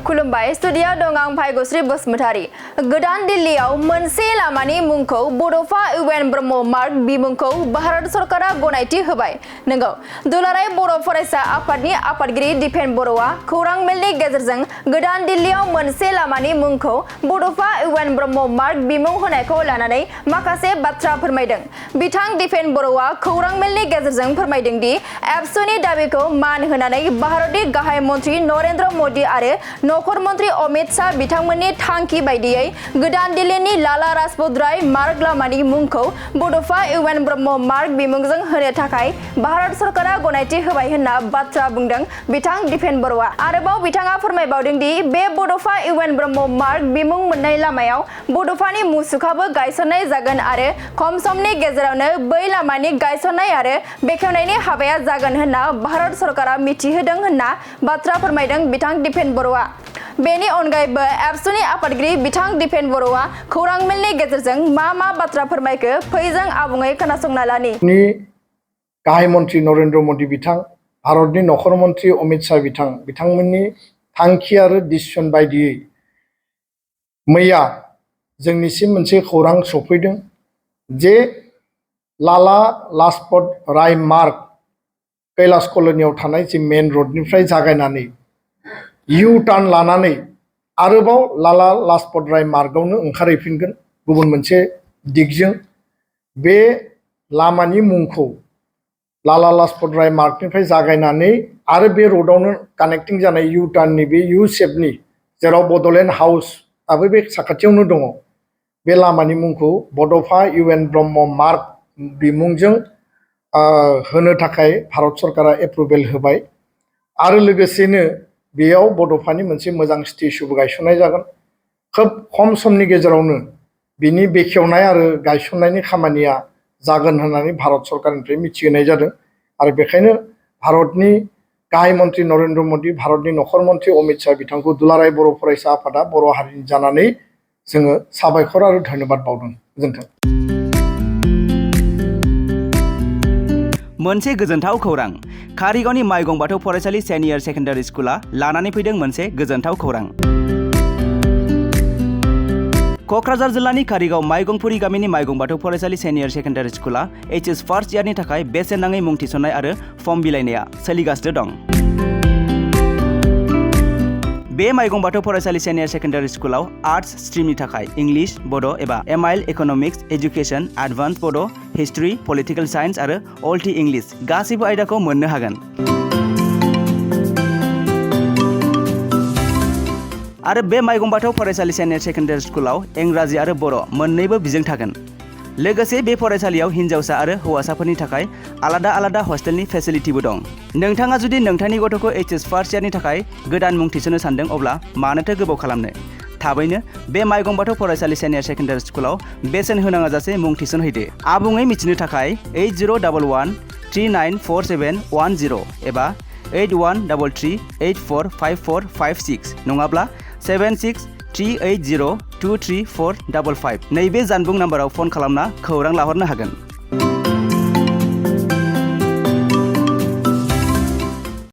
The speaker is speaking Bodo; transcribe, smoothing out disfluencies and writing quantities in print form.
खुलुमबाय स्टुडियाव दं आं भाग्यश्री बसुमतारी। गोदान दिल्लीयाव मोनसे लामानि मुंखौ बड'फा इउएन ब्रह्म मार्ग बिमुंखौ भारत सरकारा गनायथि होबाय। नंगौ, दुलाराय बर' फरायसा आफादनि आफादगिरि दिपेन बर'आ खौरां मेलनि गेजेरजों गोदान दिल्लीयाव मोनसे लामानि मुंखौ बड'फा इउएन ब्रह्म मार्ग बिमुं होनायखौ लानानै माखासे बाथ्रा फोरमायदों। बिथां दिपेन बर'आ खौरां मेलनि गेजेरजों फोरमायदों दि एबसुनि दाबिखौ मान होनानै भारतनि गाहाय मन्त्रि नरेन्द्र मोदी आरो नखर मन्त्रि अमित शाह बिथांमोननि थांखि बायदियै गोदान दिल्लीनि लाला राजपथ राय मार्ग लामानि मुंखौ बड'फा इउएन ब्रह्म मार्ग बिमुंजों होनो थाखाय भारत सरकारा गनायथि होबाय होनना बाथ्रा बुंदों बिथां दिपेन बर'आ। आरोबाव बिथाङा फोरमायबावदों दि बे बड'फा इउएन ब्रह्म मार्ग बिमुं मोननाय लामायाव बड'फानि मुसुखाबो गायसननाय जागोन आरो खम समनि गेजेरावनो बै लामानि गायसननाय आरो बेखेवनायनि हाबाया जागोन होनना भारत सरकारा मिथिहोदों होनना बाथ्रा फोरमायदों बिथां दिपेन बर'आ। बेनि अनगायैबो एबसुनि आफादगिरि बिथां दिपेन बर'आ खौरां मेलनि गेजेरजों मा बाथ्रा फोरमायखो फै जों आबुङै खोनासंना लानि। गाहाय मन्त्रि नरेन्द्र मोदी बिथां, भारतनि नखर मन्त्रि अमित शाह बिथांमोननि थांखि आरो डिसिसन बायदियै मैया जोंनिसिम मोनसे खौरां सफैदों जे लाला लाजपत राय मार्ग कैलाश कल'नियाव थानाय जे मेन रडनिफ्राय जागायनानै इउ टार्न लानानै आरोबाव लाला लाजपत राय मार्गआवनो ओंखारहैफिनगोन गुबुन मोनसे दिगजों। बे लामानि मुंखौ लाला लाजपत राय मार्गनिफ्राय जागायनानै आरो बे रडआवनो कानेक्टिं जानाय इउ टार्ननि बे इउ शेपनि जेराव बड'लेण्ड हाउसआबो बे साखाथियावनो दङ, बे लामानि मुंखौ बड'फा इउएन ब्रह्म मार्ग बिमुंजों होनो थाखाय भारत सरकारा एप्रुभेल होबाय आरो लोगोसेनो बेयाव बड'फानि मोनसे मोजां स्टेचुबो गायसननाय जागोन। खोब खम समनि गेजेरावनो बिनि बेखेवनाय आरो गायसननायनि खामानिया जागोन होननानै भारत सरकारनिफ्राय मिथिहोनाय जादों आरो बेखायनो भारतनि गाहाय मन्त्रि नरेन्द्र मोदी, भारतनि नखर मन्त्रि अमित शाह बिथांखौ दुलाराय बर' फरायसा आफादा बर' हारिनि जानानै जोङो साबायखर आरो धन्यबाद बावदों। गोजोन्थों। मोनसे गोजोनथाव खौरां। कारिगावनि माइगं बाथौ फरायसालि सेनियर सेकेन्डारि स्कुला लानानै फैदों मोनसे गोजोनथाव खौरां। क'क्राझार जिल्लानि कारिगाव माइगंपुरि गामिनि माइगं बाथौ फरायसालि सेनियर सेकेन्डारि स्कुला HS फार्स्ट इयारनि थाखाय बेसेन नाङै मुं थिसननाय आरो फर्म बिलाइनाया सोलिगासिनो दं। बे माइगं बाथौ फरायसालि सेनियर सेकेन्डारि स्कुलाव आर्ट्स स्ट्रिमनि थाखाय इंलिश, बड' एबा MIL इक'नमिक्स, एजुकेसन, एडभान्स बड', हिस्ट्रि, पलिटिकेल साइन्स आरो अल्टि इंलिश गासैबो आयदाखौ मोननो हागोन। आरो बे माइगं बाथौ फरायसालि सेनियर सेकेन्डारि स्कुलाव इंराजि आरो बर' मोन्नैबो बिजों थागोन। लोगोसे बे फरायसालियाव हिन्जावसा आरो हौवासाफोरनि थाखाय आलादा आलादा हस्टेलनि फेसिलिटिबो दं। नोंथाङा जुदि नोंथांनि गथ'खौ HS फार्स्ट इयारनि थाखाय गोदान मुं थिसननो सानदों अब्ला मानोथो गोबाव खालामनो? थाबैनो बे माइगं बाथौ फरायसालि सेनियर सेकेन्डारि स्कुलाव बेसेन होनाङा जासे मुं थिसनहैदो। आबुङै मिथिनो थाखाय 8011394710 एबा 8133845456 नङाब्ला 7638023455 नैबे जानबुं नाम्बाराव फन खालामना खौरां लाहरनो हागोन।